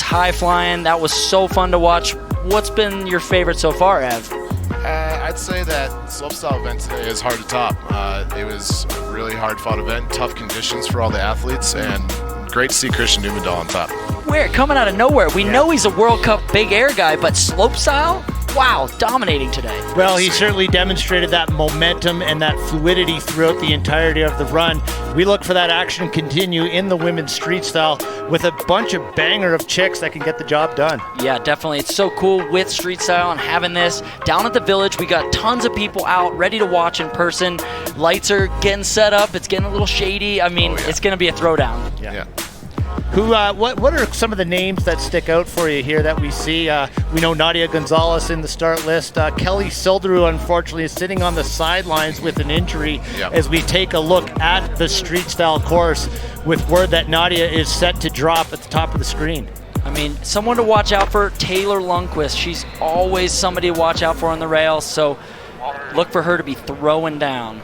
high flying. That was so fun to watch. What's been your favorite so far, Ev? I'd say that slopestyle event today is hard to top. It was a really hard fought event, tough conditions for all the athletes, and great to see Christian Newmandahl on top. Where? Coming out of nowhere. We know he's a World Cup big air guy, but slopestyle? Wow, dominating today. Well, he certainly demonstrated that momentum and that fluidity throughout the entirety of the run. We look for that action to continue in the women's street style with a bunch of banger of chicks that can get the job done. Yeah, definitely. It's so cool with street style and having this down at the Village. We got tons of people out ready to watch in person. Lights are getting set up. It's getting a little shady. I mean, it's going to be a throwdown. Yeah. What are some of the names that stick out for you here that we see? We know Nadia Gonzalez in the start list. Kelly Silderu, unfortunately, is sitting on the sidelines with an injury as we take a look at the street style course with word that Nadia is set to drop at the top of the screen. I mean, someone to watch out for, Taylor Lundquist. She's always somebody to watch out for on the rails, so look for her to be throwing down.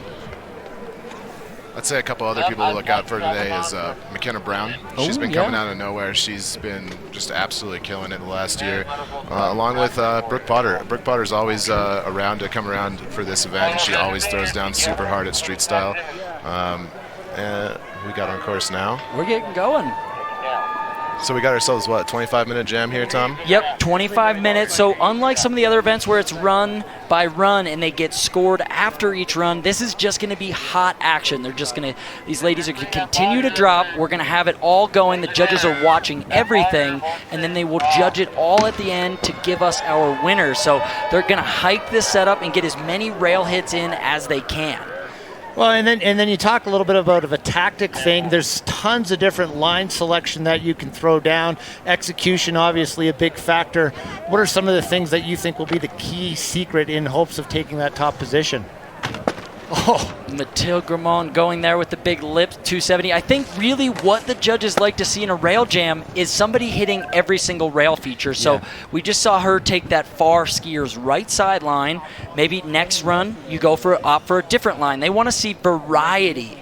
I'd say a couple other people to look out for today is McKenna Brown. She's been coming out of nowhere. She's been just absolutely killing it the last year, along with Brooke Potter. Brooke Potter's always around to come around for this event. She always throws down super hard at street style. And we got on course now. We're getting going. So we got ourselves, what, 25-minute jam here, Tom? Yep, 25 minutes. So unlike some of the other events where it's run by run and they get scored after each run, this is just going to be hot action. They're just going to, these ladies are going to continue to drop. We're going to have it all going. The judges are watching everything, and then they will judge it all at the end to give us our winner. So they're going to hype this setup and get as many rail hits in as they can. Well, and then you talk a little bit about a tactic thing. There's tons of different line selection that you can throw down. Execution, obviously, a big factor. What are some of the things that you think will be the key secret in hopes of taking that top position? Oh, Mathilde Gramont going there with the big lip, 270. I think really what the judges like to see in a rail jam is somebody hitting every single rail feature. So we just saw her take that far skier's right side line. Maybe next run you go for opt for a different line. They want to see variety.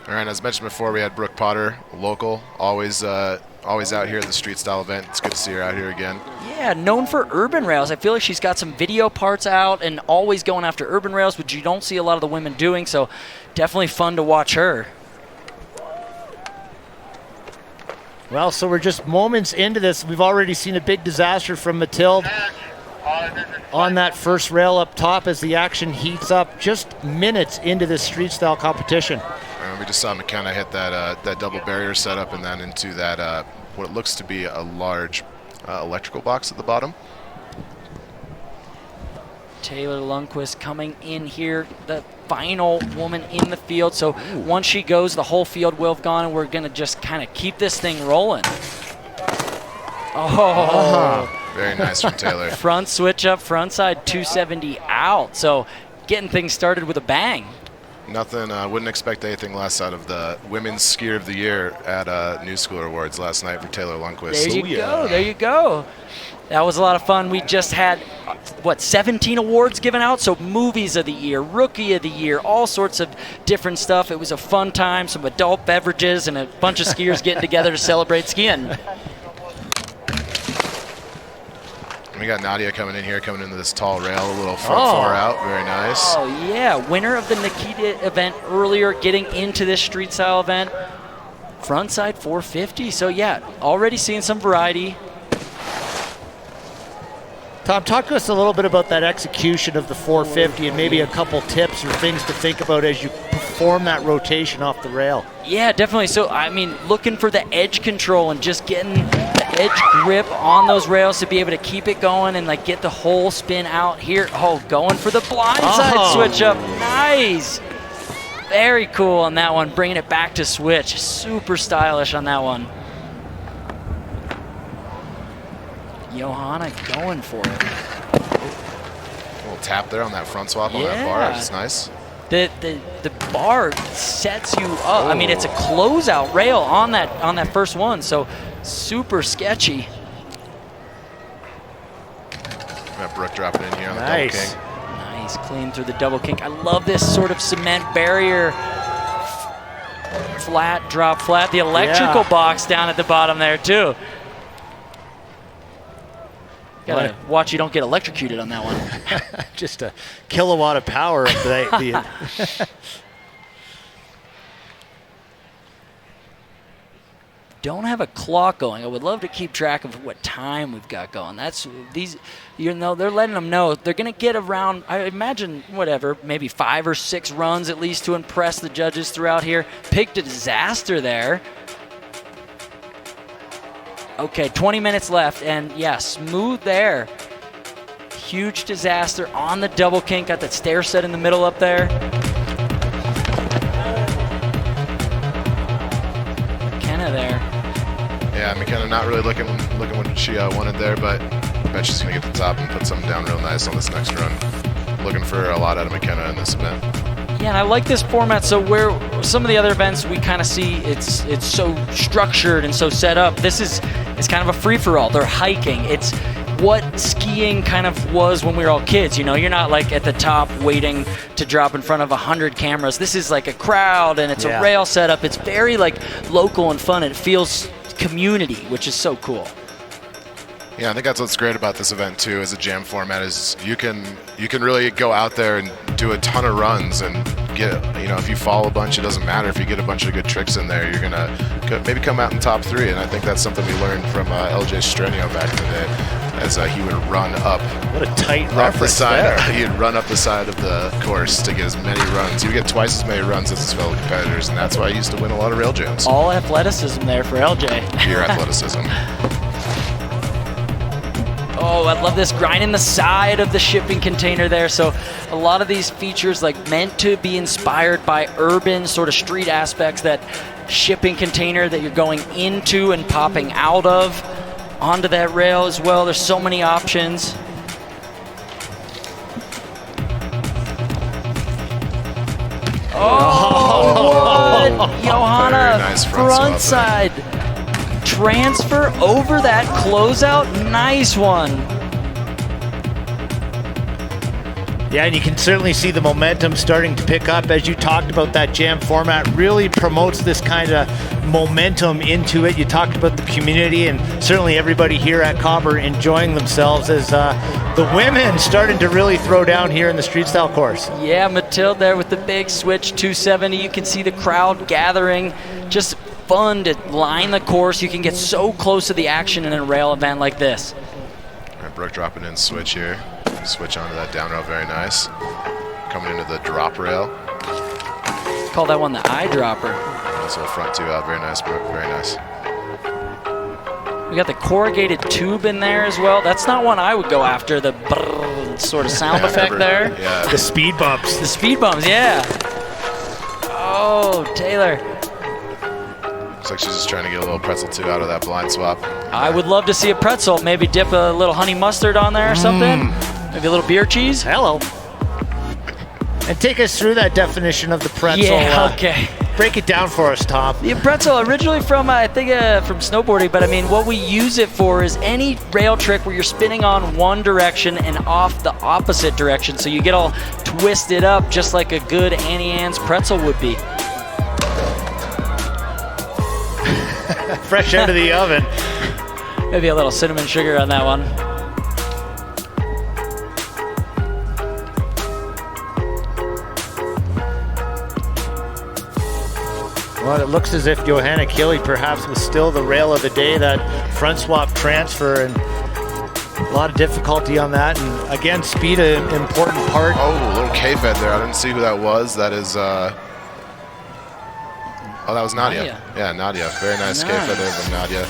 All right, as mentioned before, we had Brooke Potter, local, always out here at the street style event. It's good to see her out here again. Yeah, known for urban rails. I feel like she's got some video parts out and always going after urban rails, which you don't see a lot of the women doing, so definitely fun to watch her. Well, so we're just moments into this. We've already seen a big disaster from Mathilde on that first rail up top as the action heats up just minutes into this street style competition. We just saw McKenna hit that double barrier setup and then into that what looks to be a large electrical box at the bottom. Taylor Lundquist coming in here, the final woman in the field. So once she goes, the whole field will have gone, and we're going to just kind of keep this thing rolling. Very nice from Taylor. Front switch up, front side 270 out. So getting things started with a bang. Nothing, wouldn't expect anything less out of the Women's Skier of the Year at New Schooler Awards last night for Taylor Lundquist. There you go, there you go. That was a lot of fun. We just had, 17 awards given out? So Movies of the Year, Rookie of the Year, all sorts of different stuff. It was a fun time, some adult beverages, and a bunch of skiers getting together to celebrate skiing. We got Nadia coming in here, coming into this tall rail, a little front four out, very nice. Oh yeah, winner of the Nikita event earlier, getting into this street style event. Frontside 450, so yeah, already seeing some variety. Tom, talk to us a little bit about that execution of the 450 and maybe a couple tips or things to think about as you perform that rotation off the rail. Yeah, definitely. So, I mean, looking for the edge control and just getting the edge grip on those rails to be able to keep it going and like get the whole spin out here. Oh, going for the blind side switch up. Nice. Very cool on that one, bringing it back to switch. Super stylish on that one. Johanna going for it. A little tap there on that front swap on that bar. That's nice. The bar sets you up. I mean, it's a closeout rail on that first one, so super sketchy. Got Brooke dropping in here on the double king. Nice, clean through the double kink. I love this sort of cement barrier. flat, drop flat. The electrical box down at the bottom there too. Gotta watch you don't get electrocuted on that one. Just a kilowatt of power. Don't have a clock going. I would love to keep track of what time we've got going. That's these, you know, they're letting them know they're going to get around, I imagine, whatever, maybe 5 or 6 runs at least to impress the judges throughout here. Picked a disaster there. Okay, 20 minutes left, and yeah, smooth there. Huge disaster on the double kink. Got that stair set in the middle up there. McKenna there. Yeah, McKenna not really looking what she wanted there, but I bet she's going to get to the top and put something down real nice on this next run. Looking for a lot out of McKenna in this event. Yeah, and I like this format. So where some of the other events we kind of see it's so structured and so set up. This is kind of a free-for-all. They're hiking. It's what skiing kind of was when we were all kids. You know, you're not like at the top waiting to drop in front of 100 cameras. This is like a crowd and it's a rail setup. It's very like local and fun. And it feels community, which is so cool. Yeah, I think that's what's great about this event too, as a jam format, is you can really go out there and do a ton of runs and get, you know, if you fall a bunch, it doesn't matter. If you get a bunch of good tricks in there, you're gonna maybe come out in top 3. And I think that's something we learned from LJ Strenio back in the day, as he would run up. What a tight up the side. there. He'd run up the side of the course to get as many runs. He would get twice as many runs as his fellow competitors, and that's why he used to win a lot of rail jams. All athleticism there for LJ. Pure athleticism. Oh, I love this, grinding the side of the shipping container there. So a lot of these features like meant to be inspired by urban sort of street aspects, that shipping container that you're going into and popping out of onto that rail as well. There's so many options. Oh, what? Johanna, nice front side. Transfer over that closeout. Nice one. Yeah, and you can certainly see the momentum starting to pick up. As you talked about, that jam format really promotes this kind of momentum into it. You talked about the community, and certainly everybody here at Cobber enjoying themselves as the women starting to really throw down here in the Streetstyle course. Yeah, Mathilde there with the big switch 270. You can see the crowd gathering. Just fun to line the course. You can get so close to the action in a rail event like this. All right, Brooke dropping in switch here. Switch onto that down rail, very nice. Coming into the drop rail. Call that one the eyedropper. Also front 2 out, very nice, Brooke, very nice. We got the corrugated tube in there as well. That's not one I would go after, the brrr sort of sound effect there. Yeah. The speed bumps. The speed bumps, yeah. Oh, Taylor. Looks like she's just trying to get a little pretzel 2 out of that blind swap. I would love to see a pretzel. Maybe dip a little honey mustard on there or something. Maybe a little beer cheese. Hello. And take us through that definition of the pretzel. Yeah, okay. Break it down for us, Tom. The pretzel, originally from, I think, from snowboarding, but I mean, what we use it for is any rail trick where you're spinning on one direction and off the opposite direction. So you get all twisted up just like a good Annie Ann's pretzel would be. Fresh out of the oven. Maybe a little cinnamon sugar on that one. Well, it looks as if Johanna Keeley perhaps was still the rail of the day, that front swap transfer, and a lot of difficulty on that. And again, speed an important part. Oh, a little K-fed there. I didn't see who that was. That is, oh, that was Nadia. Yeah, Nadia. Very nice K-fed there from Nadia.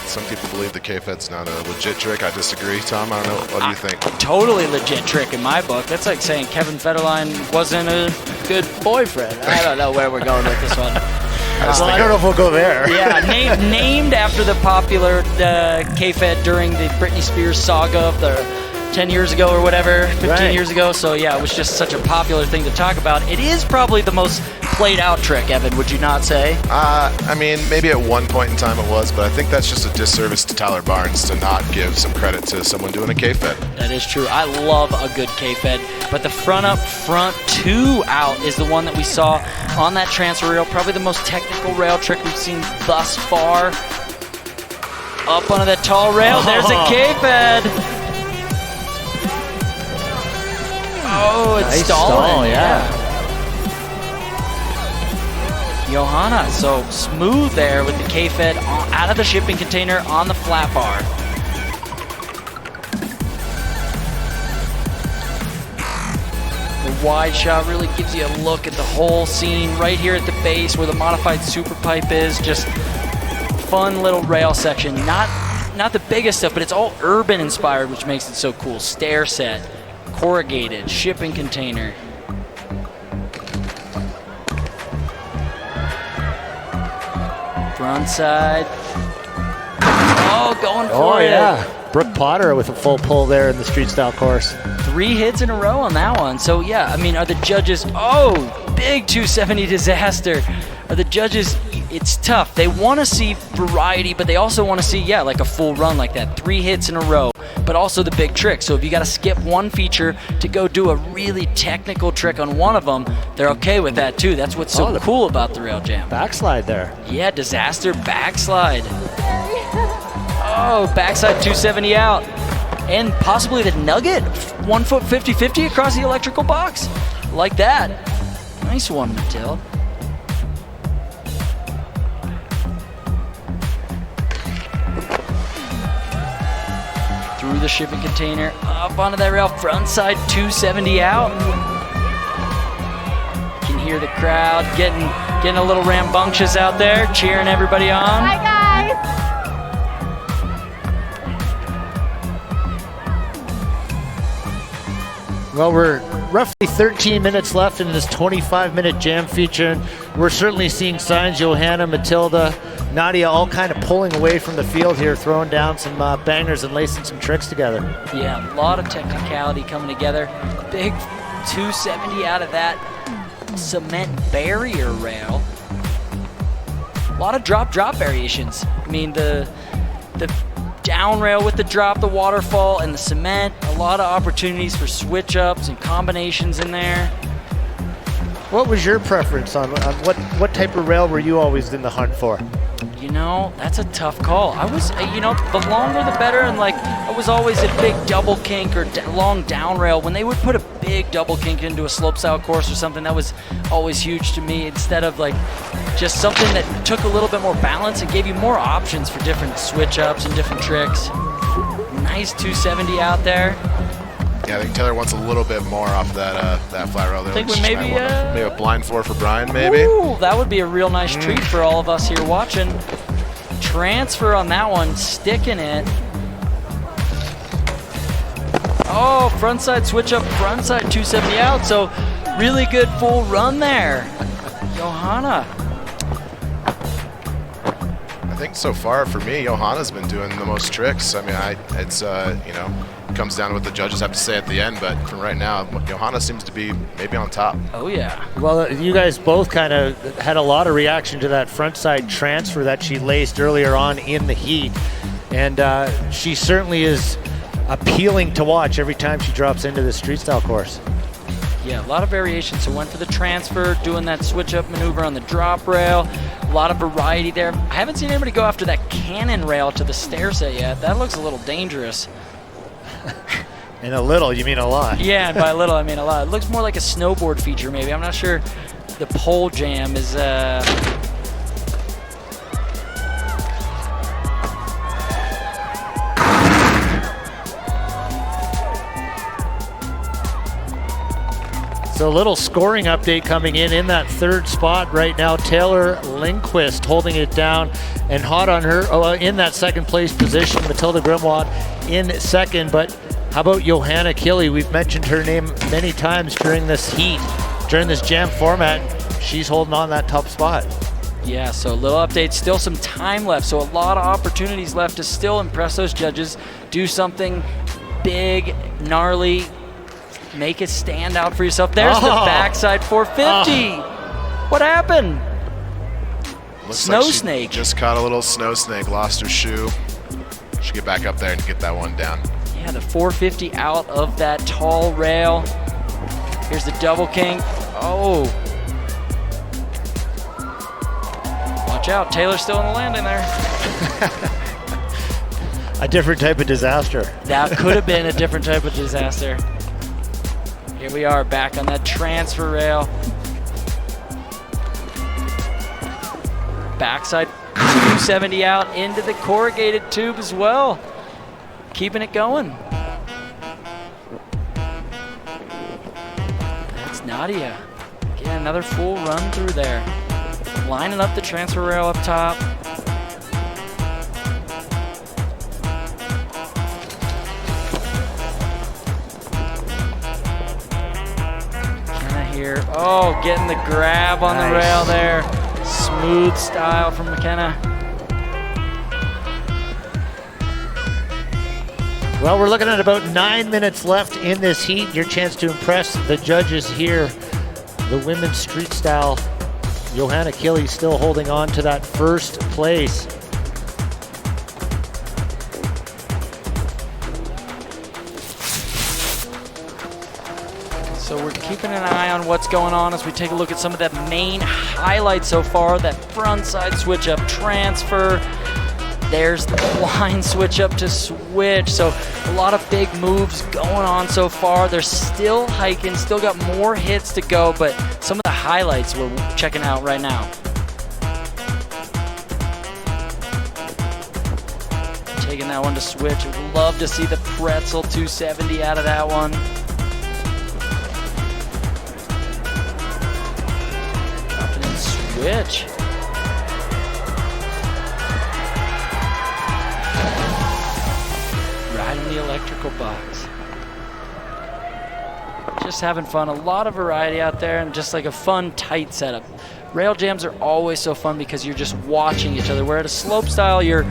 Some people believe the K-fed's not a legit trick. I disagree. Tom, I don't know. What do you think? Totally legit trick in my book. That's like saying Kevin Federline wasn't a good boyfriend. I don't know where we're going with this one. I don't know if we'll go there. Yeah, named after the popular K-Fed during the Britney Spears saga of the 10 years ago or whatever, 15 Right. years ago. So yeah, it was just such a popular thing to talk about. It is probably the most played out trick, Evan, would you not say? I mean, maybe at one point in time it was, but I think that's just a disservice to Tyler Barnes to not give some credit to someone doing a K-Fed. That is true. I love a good K-Fed, but the front up, front 2 out is the one that we saw on that transfer rail. Probably the most technical rail trick we've seen thus far. Up onto that tall rail. There's a K-Fed. Oh, it's Nice stalling. stall, yeah. Johanna, so smooth there with the K-Fed out of the shipping container on the flat bar. The wide shot really gives you a look at the whole scene right here at the base where the modified Superpipe is. Just fun little rail section. Not the biggest stuff, but it's all urban inspired, which makes it so cool. Stair set, corrugated, shipping container. Front side. Oh, going for it. yeah. Brooke Potter with a full pull there in the street style course. 3 hits in a row on that one. So yeah, I mean, are the judges, oh, big 270 disaster. Are the judges, it's tough. They want to see variety, but they also want to see, yeah, like a full run like that. 3 hits in a row, but also the big trick. So if you got to skip one feature to go do a really technical trick on one of them, they're okay with that too. That's what's so cool about the Rail Jam. Backslide there. Yeah, disaster backslide. Oh, backside 270 out. And possibly the nugget. 1 foot 50-50 across the electrical box. Like that. Nice one, Matilda. Through the shipping container, up onto that rail, front side 270 out. You can hear the crowd getting a little rambunctious out there, cheering everybody on. Hi, guys. Well, we're roughly 13 minutes left in this 25-minute jam feature. And we're certainly seeing signs. Johanna, Matilda, Nadia all kind of pulling away from the field here, throwing down some bangers and lacing some tricks together. Yeah, a lot of technicality coming together. Big 270 out of that cement barrier rail. A lot of drop variations. I mean, the down rail with the drop, the waterfall, and the cement. A lot of opportunities for switch ups and combinations in there. What was your preference on what type of rail were you always in the hunt for? You know, that's a tough call. I was, you know, the longer the better, and like, I was always a big double kink or long down rail. When they would put a big double kink into a slopestyle course or something, that was always huge to me, instead of like just something that took a little bit more balance and gave you more options for different switch ups and different tricks. Nice 270 out there. Yeah, I think Taylor wants a little bit more off that flat rail there. I think we Just maybe, might wanna- maybe a blind 4 for Brian, maybe. Ooh, that would be a real nice treat for all of us here watching. Transfer on that one, sticking it. Oh, frontside switch up, frontside 270 out. So really good full run there. Johanna. I think so far for me, Johanna's been doing the most tricks. I mean, it's you know, comes down to what the judges have to say at the end, but from right now, Johanna seems to be maybe on top. Oh yeah. Well, you guys both kind of had a lot of reaction to that frontside transfer that she laced earlier on in the heat, and she certainly is appealing to watch every time she drops into the street style course. Yeah, a lot of variations. So went for the transfer, doing that switch up maneuver on the drop rail. A lot of variety there. I haven't seen anybody go after that cannon rail to the stair set yet. That looks a little dangerous. And a little, you mean a lot. Yeah, and by a little, I mean a lot. It looks more like a snowboard feature, maybe. I'm not sure the pole jam is... So a little scoring update coming in that third spot right now. Taylor Lindquist holding it down and hot on her in that second place position. Matilda Grimoire in second, but how about Johanna Kille? We've mentioned her name many times during this heat, during this jam format. She's holding on that top spot. Yeah, so a little update, still some time left, so a lot of opportunities left to still impress those judges, do something big, gnarly, make it stand out for yourself. There's the backside 450. What happened? Looks Snow like she snake. just caught a little snow snake, lost her shoe. Should get back up there and get that one down. Yeah, the 450 out of that tall rail. Here's the double king. Oh. Watch out, Taylor's still in the landing there. A different type of disaster. That could have been a different type of disaster. Here we are back on that transfer rail. Backside 270 out into the corrugated tube as well. Keeping it going. That's Nadia. Getting another full run through there. Lining up the transfer rail up top. McKenna here. Oh, getting the grab on the rail there. Smooth style from McKenna. Well, we're looking at about 9 minutes left in this heat. Your chance to impress the judges here. The women's street style. Johanna Kille still holding on to that first place. So we're keeping an eye on what's going on as we take a look at some of the main highlights so far. That front side switch up transfer. There's the blind switch up to switch. So a lot of big moves going on so far. They're still hiking, still got more hits to go, but some of the highlights we're checking out right now. Taking that one to switch. Would love to see the pretzel 270 out of that one. Dropping in switch. Right in the electrical box. Just having fun. A lot of variety out there and just like a fun, tight setup. Rail jams are always so fun because you're just watching each other. Where at a slope style, you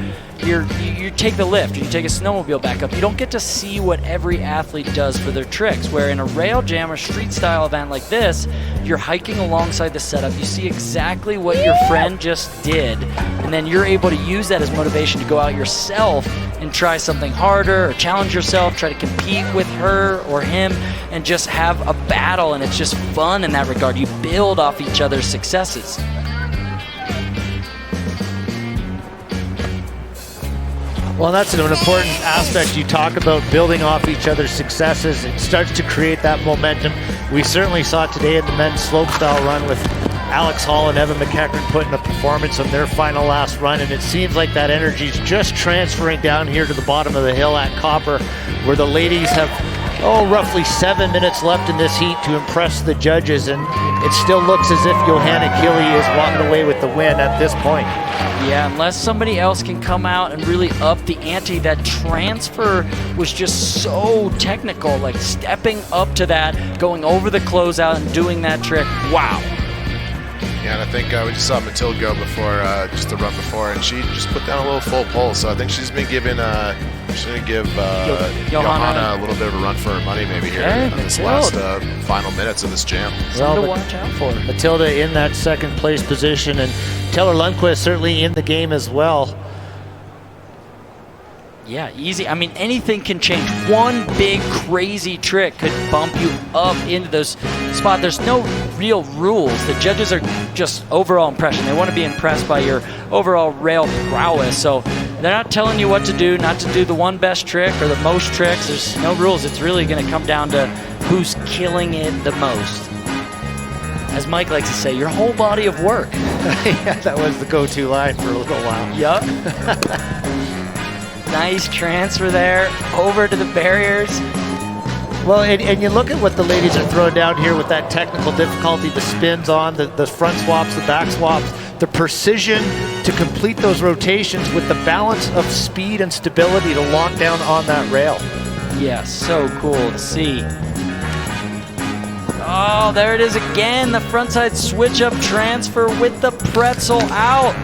take the lift, you take a snowmobile back up. You don't get to see what every athlete does for their tricks. Where in a rail jam or street style event like this, you're hiking alongside the setup. You see exactly what your friend just did, and then you're able to use that as motivation to go out yourself and try something harder or challenge yourself, try to compete with her or him and just have a battle, and it's just fun in that regard. You build off each other's successes. Well, that's an important aspect. You talk about building off each other's successes. It starts to create that momentum. We certainly saw it today in the men's slopestyle run with Alex Hall and Evan McEachran putting a performance on their final last run, and it seems like that energy is just transferring down here to the bottom of the hill at Copper, where the ladies have roughly 7 minutes left in this heat to impress the judges, and it still looks as if Johanna Kille is walking away with the win at this point. Yeah, unless somebody else can come out and really up the ante. That transfer was just so technical, like stepping up to that, going over the closeout and doing that trick. Wow. Yeah, and I think we just saw Mathilde go before, just the run before, and she just put down a little full pull. So I think she's been giving, she's going to give Johanna a little bit of a run for her money maybe here in this last final minutes of this jam. Something to watch out for. Mathilde in that second place position, and Taylor Lundquist certainly in the game as well. Yeah, easy. I mean, anything can change. One big crazy trick could bump you up into those spots. There's no real rules. The judges are just overall impression. They want to be impressed by your overall rail prowess. So they're not telling you what to do, not to do the one best trick or the most tricks. There's no rules. It's really going to come down to who's killing it the most. As Mike likes to say, your whole body of work. Yeah, that was the go-to line for a little while. Yup. Nice transfer there, over to the barriers. Well, and you look at what the ladies are throwing down here with that technical difficulty, the spins on, the front swaps, the back swaps, the precision to complete those rotations with the balance of speed and stability to lock down on that rail. Yeah, so cool to see. Oh, there it is again, the frontside switch up transfer with the pretzel out.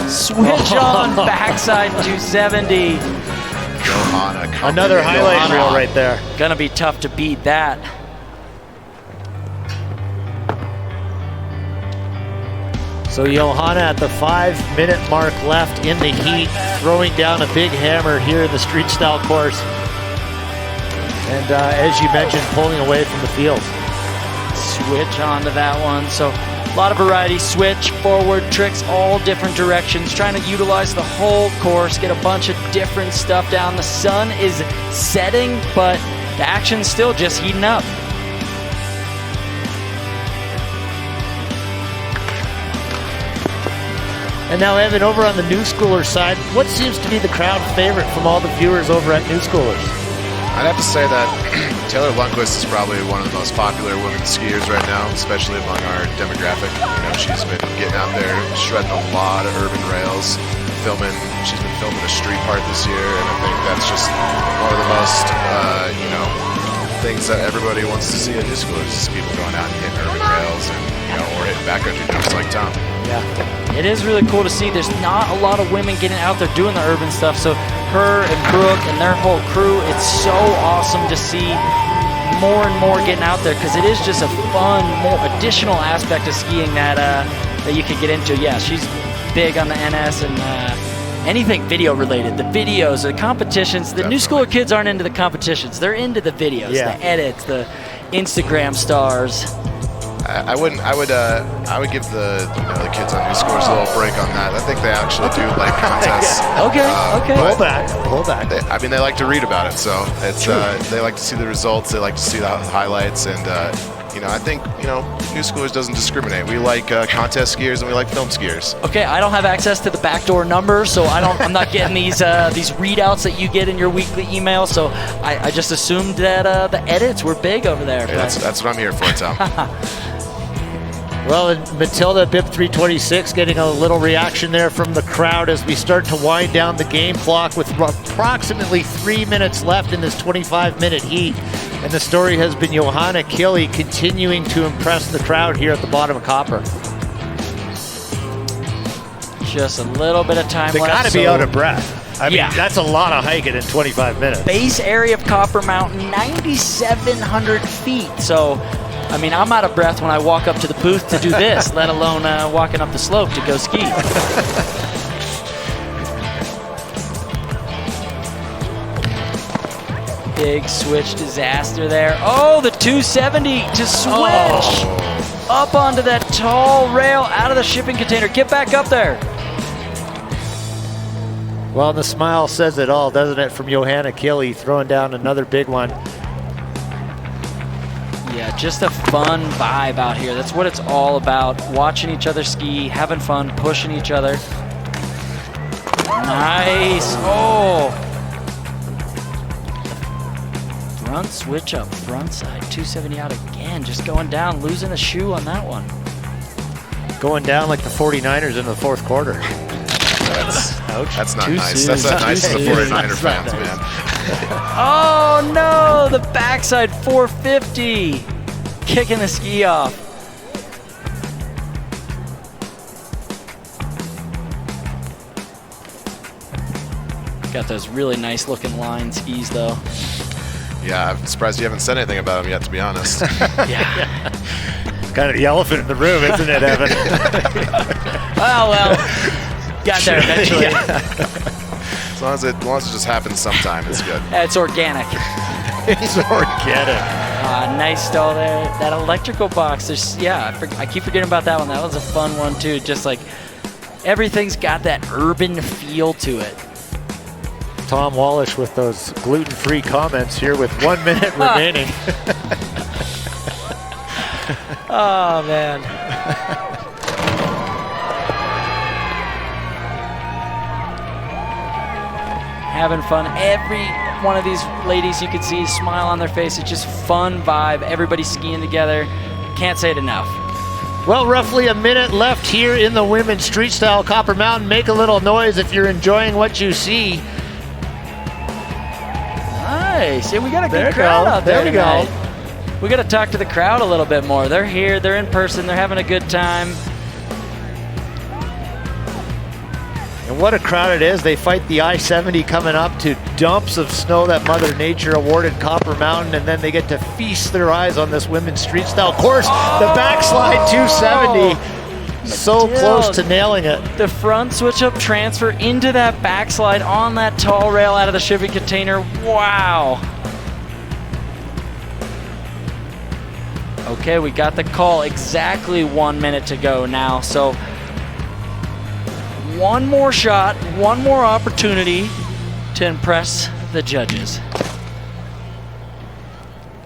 Switch on, backside 270. Johanna. Another highlight reel right there. Gonna be tough to beat that. So Johanna at the 5-minute mark left in the heat, throwing down a big hammer here in the street style course. And as you mentioned, pulling away from the field. Switch onto that one. So a lot of variety, switch, forward, tricks, all different directions, trying to utilize the whole course, get a bunch of different stuff down. The sun is setting, but the action's still just heating up. And now, Evan, over on the New Schoolers side, what seems to be the crowd favorite from all the viewers over at New Schoolers? I'd have to say that Taylor Lundquist is probably one of the most popular women skiers right now, especially among our demographic. She's been getting out there, shredding a lot of urban rails, filming. She's been filming a street part this year, and I think that's just one of the most, things that everybody wants to see at New Schoolers is people going out and hitting urban rails and, or hitting backcountry jumps like Tom. Yeah, it is really cool to see. There's not a lot of women getting out there doing the urban stuff. So her and Brooke and their whole crew, it's so awesome to see more and more getting out there because it is just a fun, more additional aspect of skiing that you could get into. Yeah, she's big on the NS and anything video related. The videos, the competitions. The New Schooler kids aren't into the competitions. They're into the videos, the edits, the Instagram stars. I would give the kids on New Schoolers a little break on that. I think they actually do like contests. Okay. Pull back. They like to read about it, so it's they like to see the results. They like to see the highlights, and I think New Schoolers doesn't discriminate. We like contest skiers and we like film skiers. Okay, I don't have access to the backdoor numbers, so I'm not getting these readouts that you get in your weekly email. So I just assumed that the edits were big over there. Hey, that's what I'm here for, Tom. Well, and Matilda BIP 326 getting a little reaction there from the crowd as we start to wind down the game clock with approximately 3 minutes left in this 25-minute heat. And the story has been Johanna Kili continuing to impress the crowd here at the bottom of Copper. Just a little bit of time They left. got to be out of breath. I mean, that's a lot of hiking in 25 minutes. Base area of Copper Mountain, 9,700 feet. So, I mean, I'm out of breath when I walk up to the booth to do this, let alone walking up the slope to go ski. Big switch disaster there. Oh, the 270 to switch up onto that tall rail out of the shipping container. Get back up there. Well, the smile says it all, doesn't it, from Johanna Kili throwing down another big one. Yeah, just a fun vibe out here. That's what it's all about. Watching each other ski, having fun, pushing each other. Nice. Oh. Front switch up, front side, 270 out again. Just going down, losing a shoe on that one. Going down like the 49ers in the fourth quarter. That's not nice. That's not nice to the 49er fans, man. Oh no, the backside 450. Kicking the ski off. Got those really nice looking line skis though. Yeah, I'm surprised you haven't said anything about them yet, to be honest. Yeah. It's kind of the elephant in the room, isn't it, Evan? well, got there eventually. As long as it just happens sometime, it's good. It's organic. It's organic. Nice stall there. That electrical box, I keep forgetting about that one. That was a fun one too. Just like everything's got that urban feel to it. Tom Wallish with those gluten-free comments here with 1 minute remaining. Oh, man. Having fun. Every one of these ladies you can see a smile on their face. It's just fun vibe. Everybody skiing together. Can't say it enough. Well, roughly a minute left here in the women's street style Copper Mountain. Make a little noise if you're enjoying what you see. Nice. Yeah, we got a good crowd out there. There we go. We got to talk to the crowd a little bit more. They're here. They're in person. They're having a good time. And what a crowd it is. They fight the I-70 coming up to dumps of snow that Mother Nature awarded Copper Mountain, and then they get to feast their eyes on this women's street style course. The backslide 270. So close to nailing it. The front switch up transfer into that backslide on that tall rail out of the shipping container. Wow. Okay, we got the call. Exactly 1 minute to go now. So one more shot, one more opportunity to impress the judges.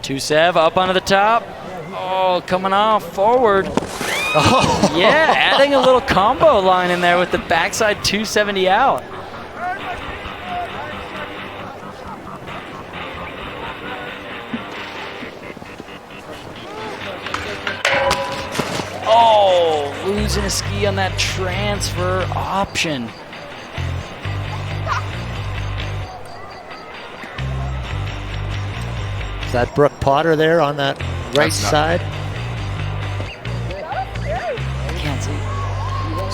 2-7 up onto the top. Oh, coming off forward. Oh. Yeah, adding a little combo line in there with the backside 270 out. Oh, losing a ski on that transfer option. Is that Brooke Potter there on that right side? Can't see.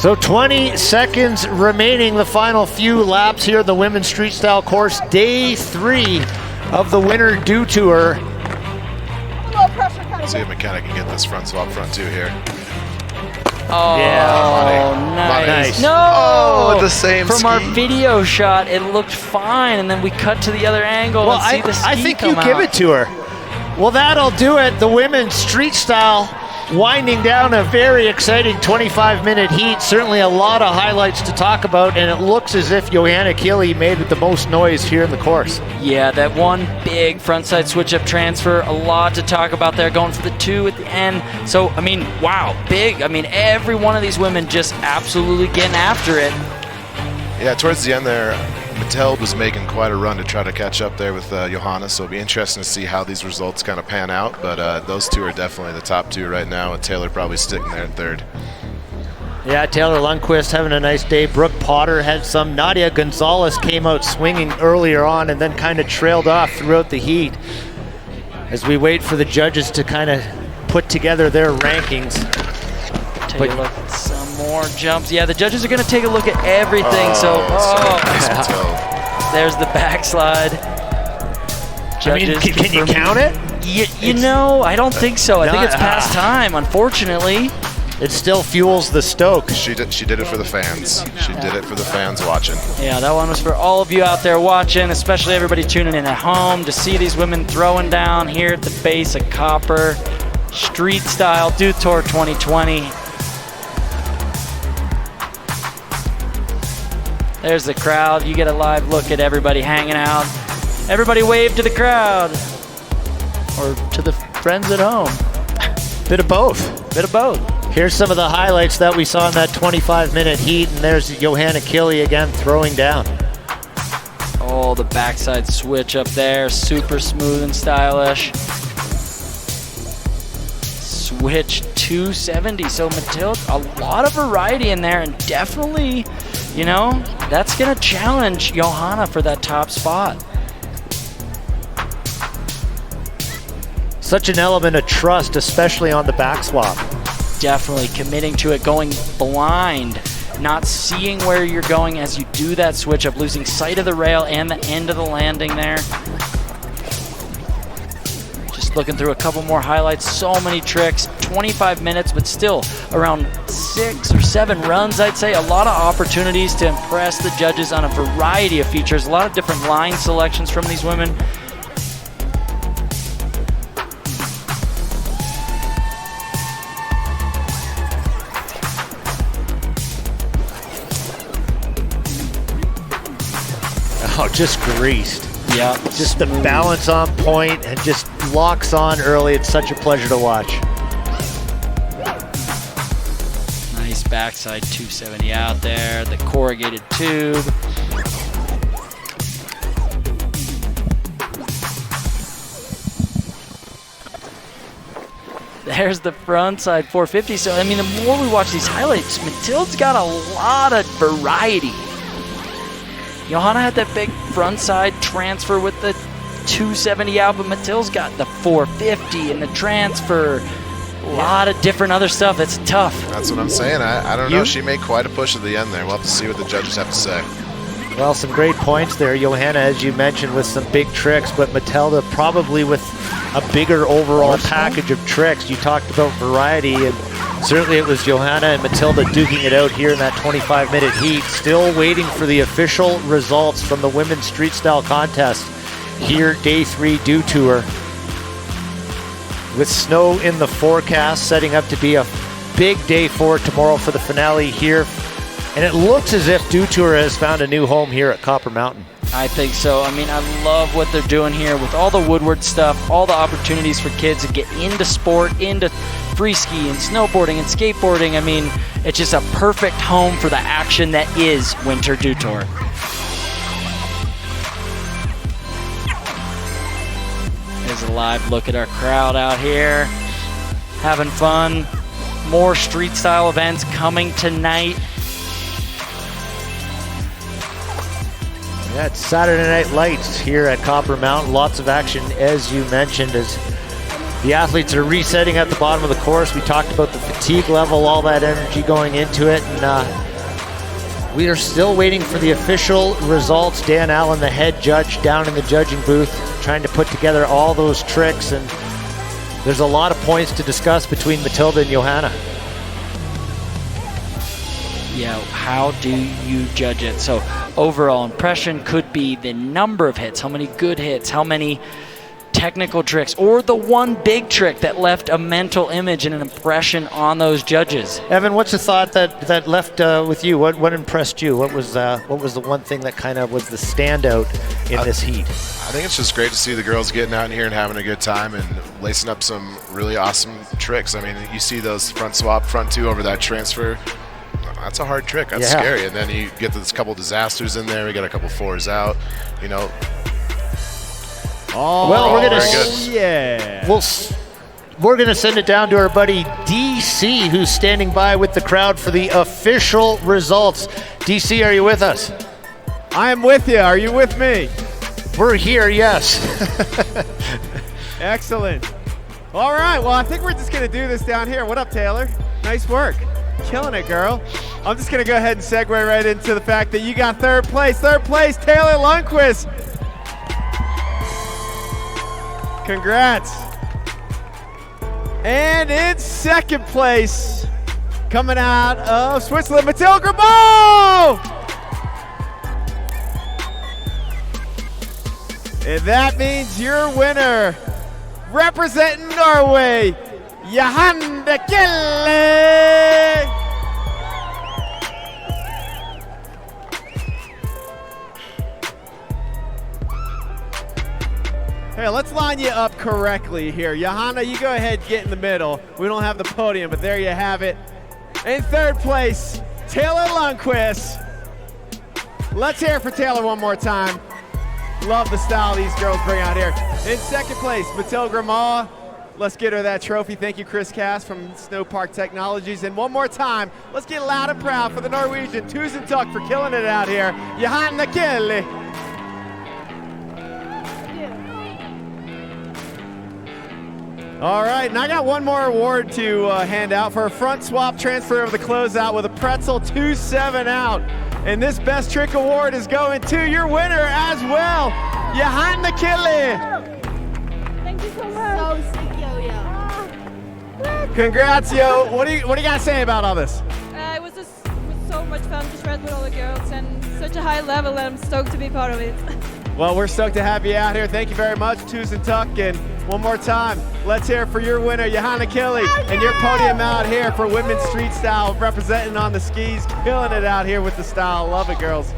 So 20 seconds remaining, the final few laps here at the women's street style course, day 3 of the Winter Dew Tour. See if McKenna can get this front swap front two here. Oh, yeah. Nice. Money. No! Oh, the same From ski. our video shot, it looked fine, and then we cut to the other angle Well, and see the ski I think come you give out. it to her. Well, that'll do it. The women's street style winding down a very exciting 25-minute heat. Certainly a lot of highlights to talk about, and it looks as if Johanna Keeley made the most noise here in the course. Yeah, that one big frontside switch-up transfer, a lot to talk about there, going for the 2 at the end. So, I mean, wow, big. I mean, every one of these women just absolutely getting after it. Yeah, towards the end there, Mattel was making quite a run to try to catch up there with Johanna, so it'll be interesting to see how these results kind of pan out. But those two are definitely the top 2 right now, and Taylor probably sticking there in 3rd. Yeah, Taylor Lundquist having a nice day. Brooke Potter had some. Nadia Gonzalez came out swinging earlier on and then kind of trailed off throughout the heat as we wait for the judges to kind of put together their rankings. Take a look at some more jumps. Yeah, the judges are going to take a look at everything. Nice Mattel. There's the backslide. Judges can you count it? You know, I don't think so. I think it's past time, unfortunately. It still fuels the stoke. She did it for the fans. She did it for the fans watching. Yeah, that one was for all of you out there watching, especially everybody tuning in at home to see these women throwing down here at the base of Copper. Street Style Dew Tour 2020. There's the crowd. You get a live look at everybody hanging out. Everybody wave to the crowd. Or to the friends at home. Bit of both. Bit of both. Here's some of the highlights that we saw in that 25-minute heat, and there's Johanna Keeley again throwing down. Oh, the backside switch up there. Super smooth and stylish. Switch 270. So Matilda, a lot of variety in there, and definitely, you know, that's going to challenge Johanna for that top spot. Such an element of trust, especially on the back swap. Definitely committing to it, going blind, not seeing where you're going as you do that switch up, losing sight of the rail and the end of the landing there. Just looking through a couple more highlights, so many tricks, 25 minutes, but still around 6 or 7 runs, I'd say. A lot of opportunities to impress the judges on a variety of features, a lot of different line selections from these women. Oh, just greased. Yeah. Just the balance on point and just locks on early. It's such a pleasure to watch. Nice backside 270 out there, the corrugated tube. There's the front side 450. So, I mean, the more we watch these highlights, Matilda's got a lot of variety. Johanna had that big front side transfer with the 270 out, but Matilda's got the 450 and the transfer. A lot of different other stuff. It's tough. That's what I'm saying. I don't know. She made quite a push at the end there. We'll have to see what the judges have to say. Well, some great points there. Johanna, as you mentioned, with some big tricks, but Matilda probably with a bigger overall package of tricks. You talked about variety, and certainly it was Johanna and Matilda duking it out here in that 25-minute heat. Still waiting for the official results from the women's street style contest here, day 3 Dew Tour. With snow in the forecast, setting up to be a big day 4 tomorrow for the finale here. And it looks as if Dew Tour has found a new home here at Copper Mountain. I think so. I mean, I love what they're doing here with all the Woodward stuff, all the opportunities for kids to get into sport, into free ski and snowboarding and skateboarding. I mean, it's just a perfect home for the action that is Winter Dew Tour. There's a live look at our crowd out here, having fun. More street style events coming tonight. Yeah, it's Saturday Night Lights here at Copper Mountain. Lots of action, as you mentioned, as the athletes are resetting at the bottom of the course. We talked about the fatigue level, all that energy going into it, and we are still waiting for the official results. Dan Allen, the head judge, down in the judging booth, trying to put together all those tricks, and there's a lot of points to discuss between Matilda and Johanna. Yeah, how do you judge it? So overall impression could be the number of hits, how many good hits, how many technical tricks, or the one big trick that left a mental image and an impression on those judges. Evan, what's the thought that left with you? What impressed you? What was the one thing that kind of was the standout in this heat? I think it's just great to see the girls getting out in here and having a good time and lacing up some really awesome tricks. I mean, you see those front swap, front 2 over that transfer. That's a hard trick. That's scary. And then you get this couple disasters in there. We got a couple 4s out. You know. Oh, well, we're gonna we're gonna send it down to our buddy DC, who's standing by with the crowd for the official results. DC, are you with us? I am with you. Are you with me? We're here, yes. Excellent. All right. Well, I think we're just gonna do this down here. What up, Taylor? Nice work. Killing it, girl. I'm just going to go ahead and segue right into the fact that you got third place. Third place, Taylor Lundquist. Congrats. And in second place, coming out of Switzerland, Mathilde Grimaud. And that means your winner, representing Norway, Johanna Kelly. Hey, let's line you up correctly here. Johanna, you go ahead, get in the middle. We don't have the podium, but there you have it. In third place, Taylor Lundquist. Let's hear it for Taylor one more time. Love the style these girls bring out here. In second place, Mathilde Grimaud. Let's get her that trophy. Thank you, Chris Cass from Snow Park Technologies. And one more time, let's get loud and proud for the Norwegian Tusen Tuck for killing it out here. Johanna Kelly. All right, and I got one more award to hand out for a front swap transfer of the closeout with a pretzel 2-7 out. And this best trick award is going to your winner as well, Johanna Kelly. Thank you so much. So sick, yo. Congrats, yo. What do you got to say about all this? It was so much fun to shred with all the girls and such a high level, and I'm stoked to be part of it. Well, we're stoked to have you out here. Thank you very much, Tusen Tuck. And one more time, let's hear it for your winner, Johanna Kelly, and your podium out here for Women's Street Style, representing on the skis, killing it out here with the style. Love it, girls.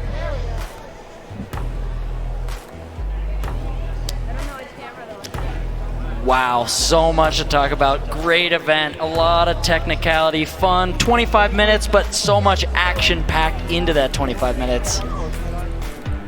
Wow, so much to talk about. Great event, a lot of technicality, fun, 25 minutes, but so much action packed into that 25 minutes.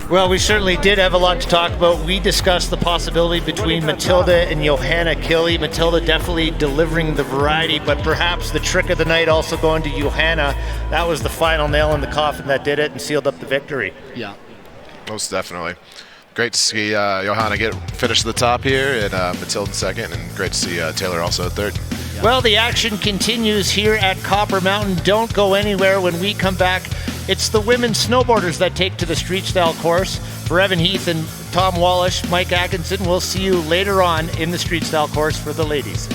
Well, we certainly did have a lot to talk about. We discussed the possibility between Matilda and Johanna Kelly. Matilda definitely delivering the variety, but perhaps the trick of the night also going to Johanna. That was the final nail in the coffin that did it and sealed up the victory. Yeah. Most definitely. Great to see Johanna finish at the top here, and Matilda second, and great to see Taylor also at third. Well, the action continues here at Copper Mountain. Don't go anywhere. When we come back, it's the women snowboarders that take to the Streetstyle course. For Evan Heath and Tom Wallish, Mike Atkinson, we'll see you later on in the Streetstyle course for the ladies.